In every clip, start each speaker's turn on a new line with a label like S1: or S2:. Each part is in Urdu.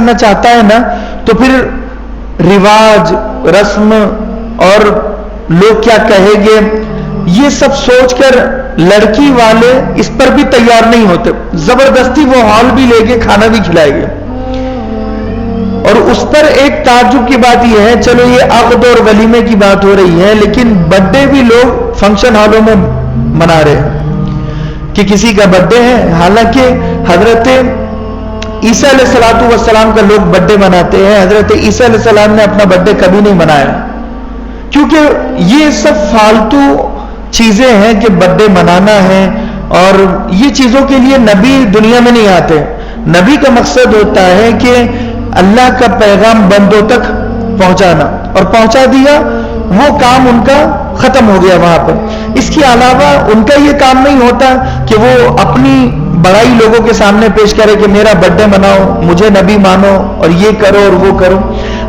S1: کرنا چاہتا ہے نا تو پھر رواج، رسم اور لوگ کیا کہیں گے یہ سب سوچ کر لڑکی والے اس پر بھی تیار نہیں ہوتے، زبردستی وہ ہال بھی لے کے کھانا بھی کھلائے گے. اور اس پر ایک تعجب کی بات یہ ہے، چلو یہ عقد اور ولیمے کی بات ہو رہی ہے، لیکن برتھ ڈے بھی لوگ فنکشن ہالوں میں منا رہے ہیں کہ کسی کا برتھ ڈے ہے. حالانکہ حضرت عیسیٰ علیہ السلام کا لوگ برتھ ڈے مناتے ہیں، حضرت عیسیٰ علیہ السلام نے اپنا برتھ ڈے کبھی نہیں منایا. کیونکہ یہ سب فالتو چیزیں ہیں کہ برتھ ڈے منانا ہے، اور یہ چیزوں کے لیے نبی دنیا میں نہیں آتے. نبی کا مقصد ہوتا ہے کہ اللہ کا پیغام بندوں تک پہنچانا، اور پہنچا دیا وہ کام ان کا ختم ہو گیا وہاں پر. اس کے علاوہ ان کا یہ کام نہیں ہوتا کہ وہ اپنی بڑائی لوگوں کے سامنے پیش کرے کہ میرا برتھ ڈے مناؤ، مجھے نبی مانو اور یہ کرو اور وہ کرو.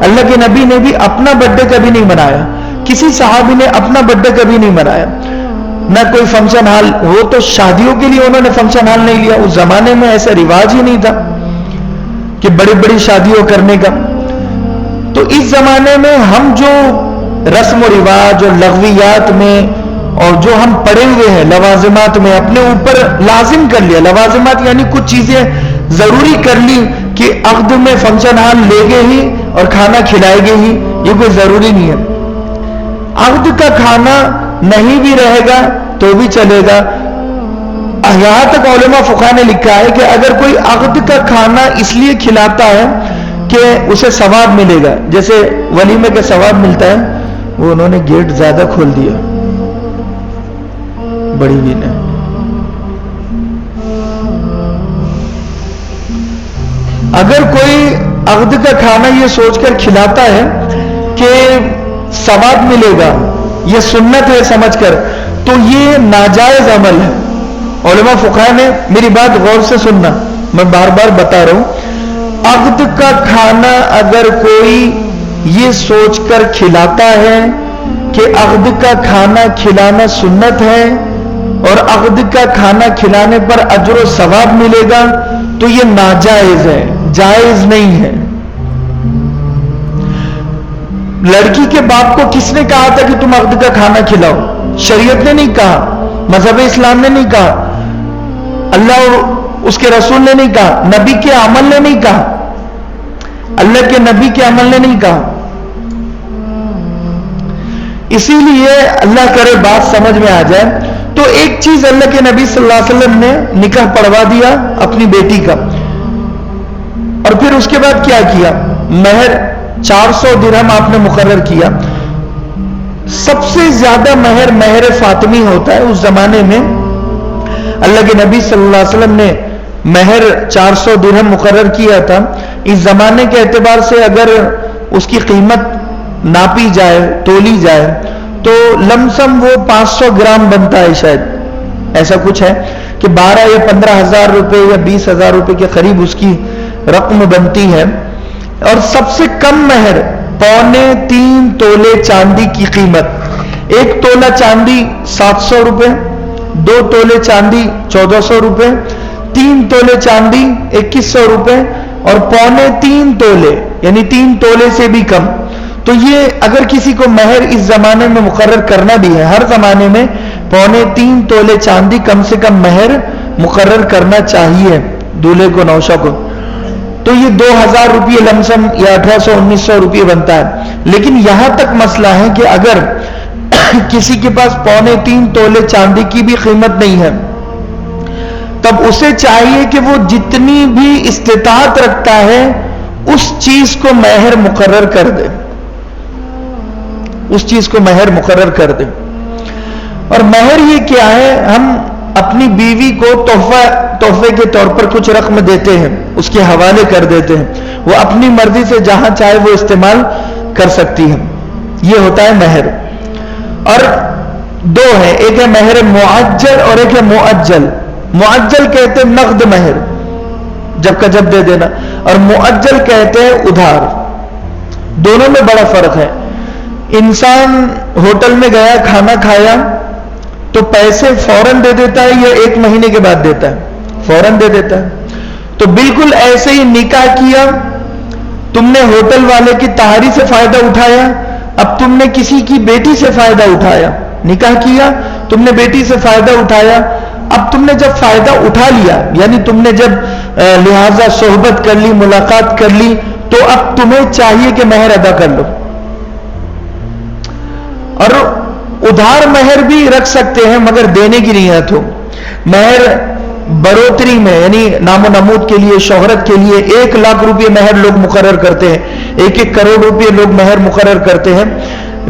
S1: اللہ کے نبی نے بھی اپنا برتھ ڈے کبھی نہیں منایا، کسی صحابی نے اپنا برتھ ڈے کبھی نہیں منایا، نہ کوئی فنکشن ہال. وہ تو شادیوں کے لیے انہوں نے فنکشن ہال نہیں لیا، اس زمانے میں ایسا رواج ہی نہیں تھا کہ بڑی بڑی شادیوں کرنے کا. تو اس زمانے میں ہم جو رسم و رواج اور لغویات میں اور جو ہم پڑے ہوئے ہیں لوازمات میں اپنے اوپر لازم کر لیا. لوازمات یعنی کچھ چیزیں ضروری کر لی کہ عقد میں فنکشن ہال لے گے ہی اور کھانا کھلائے گے ہی، یہ کوئی ضروری نہیں ہے. عقد کا کھانا نہیں بھی رہے گا تو بھی چلے گا. یہاں تک علماء فقہاء نے لکھا ہے کہ اگر کوئی عقد کا کھانا اس لیے کھلاتا ہے کہ اسے ثواب ملے گا، جیسے ولیمے کا ثواب ملتا ہے، وہ انہوں نے گیٹ زیادہ کھول دیا بڑی بھی نے. اگر کوئی عقد کا کھانا یہ سوچ کر کھلاتا ہے کہ ثواب ملے گا، یہ سنت ہے سمجھ کر، تو یہ ناجائز عمل ہے. علماء فقہاء نے، میری بات غور سے سننا، میں بار بار بتا رہا ہوں، عقد کا کھانا اگر کوئی یہ سوچ کر کھلاتا ہے کہ عقد کا کھانا کھلانا سنت ہے اور عقد کا کھانا کھلانے پر اجر و ثواب ملے گا، تو یہ ناجائز ہے، جائز نہیں ہے. لڑکی کے باپ کو کس نے کہا تھا کہ تم عقد کا کھانا کھلاؤ؟ شریعت نے نہیں کہا، مذہب اسلام نے نہیں کہا، اللہ اور اس کے رسول نے نہیں کہا، نبی کے عمل نے نہیں کہا، اللہ کے نبی کے عمل نے نہیں کہا. اسی لیے اللہ کرے بات سمجھ میں آ جائے تو ایک چیز اللہ کے نبی صلی اللہ علیہ وسلم نے نکاح پڑھوا دیا اپنی بیٹی کا، اور پھر اس کے بعد کیا کیا؟ مہر 400 درہم آپ نے مقرر کیا. سب سے زیادہ مہر فاطمی ہوتا ہے. اس زمانے میں اللہ کے نبی صلی اللہ علیہ وسلم نے مہر 400 درہم مقرر کیا تھا. اس زمانے کے اعتبار سے اگر اس کی قیمت ناپی جائے، تولی جائے، تو لم سم وہ 500 گرام بنتا ہے، شاید ایسا کچھ ہے کہ 12 یا 15 ہزار روپے یا 20 ہزار روپے کے قریب اس کی رقم بنتی ہے. اور سب سے کم مہر 3.25 تولے چاندی کی قیمت. 1 تولہ چاندی 700 روپے، 2 تولے چاندی 1400 روپے، 3 تولے چاندی 2100 روپے، اور 3.25 تولے یعنی 3 تولے سے بھی کم. تو یہ اگر کسی کو مہر اس زمانے میں مقرر کرنا بھی ہے، ہر زمانے میں 3.25 تولے چاندی کم سے کم مہر مقرر کرنا چاہیے دولہے کو، نوشہ کو. تو یہ 2000 روپے لمسم یا 1800-1900 روپے بنتا ہے. لیکن یہاں تک مسئلہ ہے کہ اگر کسی کے پاس 3.25 تولے چاندی کی بھی قیمت نہیں ہے، تب اسے چاہیے کہ وہ جتنی بھی استطاعت رکھتا ہے اس چیز کو مہر مقرر کر دے، اس چیز کو مہر مقرر کر دے. اور مہر یہ کیا ہے؟ ہم اپنی بیوی کو تحفے کے طور پر کچھ رقم دیتے ہیں، اس کے حوالے کر دیتے ہیں، وہ اپنی مرضی سے جہاں چاہے وہ استعمال کر سکتی ہے. یہ ہوتا ہے مہر. اور 2 ہے، ایک ہے مہر معجل اور ایک ہے مؤجل. معجل کہتے ہیں نقد مہر، جب کا جب دے دینا، اور مؤجل کہتے ہیں ادھار. دونوں میں بڑا فرق ہے. انسان ہوٹل میں گیا، کھانا کھایا تو پیسے فوراً دے دیتا ہے یا 1 مہینے کے بعد دیتا ہے؟ فوراً دے دیتا ہے. تو بالکل ایسے ہی نکاح کیا تم نے ہوٹل والے کی تہاری سے فائدہ اٹھایا، اب تم نے کسی کی بیٹی سے فائدہ اٹھایا، نکاح کیا تم نے بیٹی سے فائدہ اٹھایا، اب تم نے جب فائدہ اٹھا لیا، یعنی تم نے جب لہذا صحبت کر لی، ملاقات کر لی، تو اب تمہیں چاہیے کہ مہر ادا کر لو. اور ادھار مہر بھی رکھ سکتے ہیں مگر دینے کی نیت ہو. مہر بڑھوتری میں یعنی نام و نمود کے لیے، شہرت کے لیے 1,00,000 روپے مہر لوگ مقرر کرتے ہیں، 1 کروڑ روپے لوگ مہر مقرر کرتے ہیں.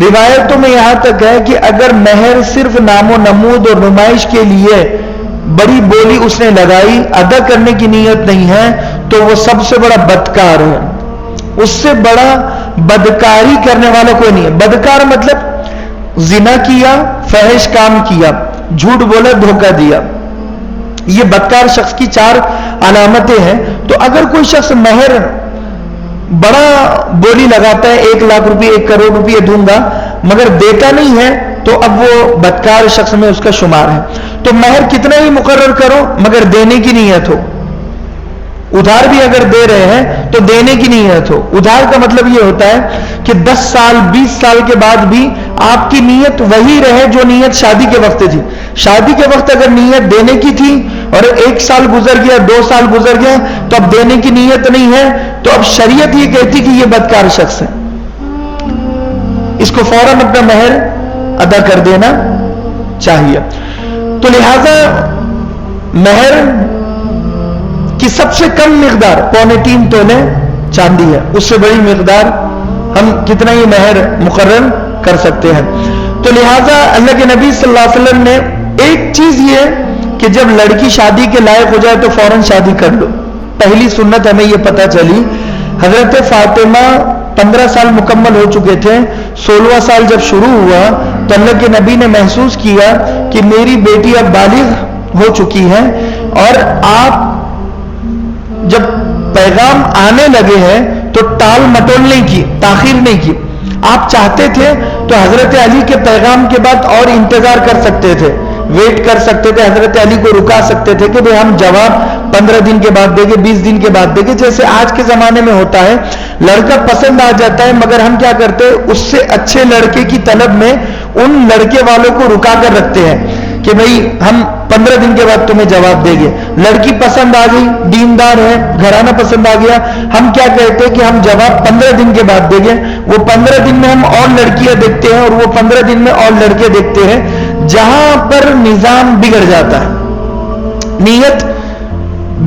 S1: روایتوں میں یہاں تک ہے کہ اگر مہر صرف نام و نمود اور نمائش کے لیے بڑی بولی اس نے لگائی، ادا کرنے کی نیت نہیں ہے، تو وہ سب سے بڑا بدکار ہے. اس سے بڑا بدکاری کرنے والا کوئی نہیں ہے. بدکار مطلب زنا کیا، فحش کام کیا، جھوٹ بولا، دھوکہ دیا، یہ بدکار شخص کی 4 علامتیں ہیں. تو اگر کوئی شخص مہر بڑا بولی لگاتا ہے، 1,00,000 روپے 1 کروڑ روپے دوں گا مگر دیتا نہیں ہے، تو اب وہ بدکار شخص میں اس کا شمار ہے. تو مہر کتنا ہی مقرر کرو مگر دینے کی نیت ہو. ادھار بھی اگر دے رہے ہیں تو دینے کی نیت ہو. ادھار کا مطلب یہ ہوتا ہے کہ 10 سال 20 سال کے بعد بھی آپ کی نیت وہی رہے جو نیت شادی کے وقت تھی. شادی کے وقت اگر نیت دینے کی تھی اور 1 سال گزر گیا، 2 سال گزر گیا، تو اب دینے کی نیت نہیں ہے، تو اب شریعت یہ کہتی کہ یہ بدکار شخص ہے، اس کو فوراً اپنا مہر ادا کر دینا چاہیے. تو لہذا مہر کی سب سے کم مقدار 3.25 تولے چاندی ہے، اس سے بڑی مقدار ہم کتنا ہی مہر مقرر کر سکتے ہیں. تو لہذا اللہ کے نبی صلی اللہ علیہ وسلم نے ایک چیز یہ کہ جب لڑکی شادی کے لائق ہو جائے تو فوراً شادی کر لو. پہلی سنت ہمیں یہ پتہ چلی، حضرت فاطمہ 15 سال مکمل ہو چکے تھے، 16واں سال جب شروع ہوا تو اللہ کے نبی نے محسوس کیا کہ میری بیٹی اب بالغ ہو چکی ہے، اور آپ جب پیغام آنے لگے ہیں تو ٹال مٹول نہیں کی، تاخیر نہیں کی. آپ چاہتے تھے تو حضرت علی کے پیغام کے بعد اور انتظار کر سکتے تھے، ویٹ کر سکتے تھے، حضرت علی کو رکا سکتے تھے کہ بھئی ہم جواب 15 دن کے بعد دیں گے، 20 دن کے بعد دیں گے، جیسے آج کے زمانے میں ہوتا ہے. لڑکا پسند آ جاتا ہے مگر ہم کیا کرتے ہیں، اس سے اچھے لڑکے کی طلب میں ان لڑکے والوں کو رکا کر رکھتے ہیں کہ بھئی ہم 15 دن کے بعد تمہیں جواب دیں گے. لڑکی پسند آ گئی، دیندار ہے، گھرانہ پسند آ گیا، ہم کیا کہتے ہیں کہ ہم جواب 15 دن کے بعد دیں گے. وہ 15 دن میں ہم اور لڑکیاں دیکھتے ہیں اور وہ 15 دن میں اور لڑکے دیکھتے ہیں. جہاں پر نظام بگڑ جاتا ہے، نیت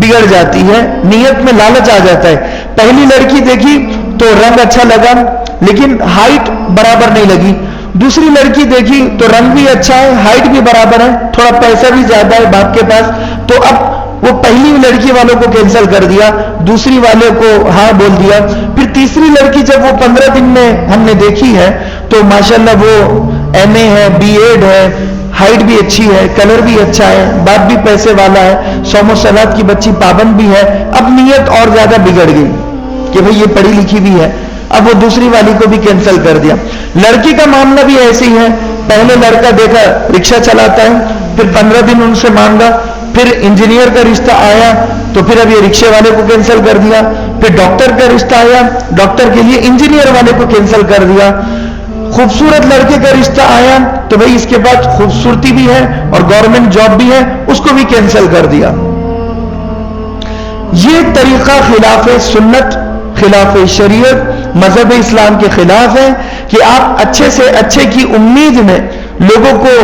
S1: بگڑ جاتی ہے، نیت میں لالچ آ جاتا ہے. پہلی لڑکی دیکھی تو رنگ اچھا لگا لیکن ہائٹ برابر نہیں لگی. دوسری لڑکی دیکھی تو رنگ بھی اچھا ہے، ہائٹ بھی برابر ہے، تھوڑا پیسہ بھی زیادہ ہے باپ کے پاس، تو اب وہ پہلی لڑکی والوں کو کینسل کر دیا، دوسری والے کو ہاں بول دیا. پھر تیسری لڑکی جب وہ 15 دن میں ہم نے دیکھی ہے تو ماشاءاللہ وہ MA ہے، B.Ed ہے، ہائٹ بھی اچھی ہے، کلر بھی اچھا ہے، باپ بھی پیسے والا ہے، صوم و صلات کی بچی پابند بھی ہے. اب نیت اور زیادہ بگڑ گئی کہ بھئی یہ پڑھی لکھی بھی ہے، اب وہ دوسری والی کو بھی کینسل کر دیا. لڑکی کا معاملہ بھی ایسے ہی ہے، پہلے لڑکا دیکھا رکشہ چلاتا ہے، پھر 15 دن ان سے مانگا، پھر انجینئر کا رشتہ آیا تو پھر اب یہ رکشے والے کو کینسل کر دیا. پھر ڈاکٹر کا رشتہ آیا، ڈاکٹر کے لیے انجینئر والے کو کینسل کر دیا. خوبصورت لڑکے کا رشتہ آیا تو بھئی اس کے بعد خوبصورتی بھی ہے اور گورنمنٹ جاب بھی ہے، اس کو بھی کینسل کر دیا. یہ طریقہ خلاف سنت، خلاف شریعت، مذہب اسلام کے خلاف ہے کہ آپ اچھے سے اچھے کی امید میں لوگوں کو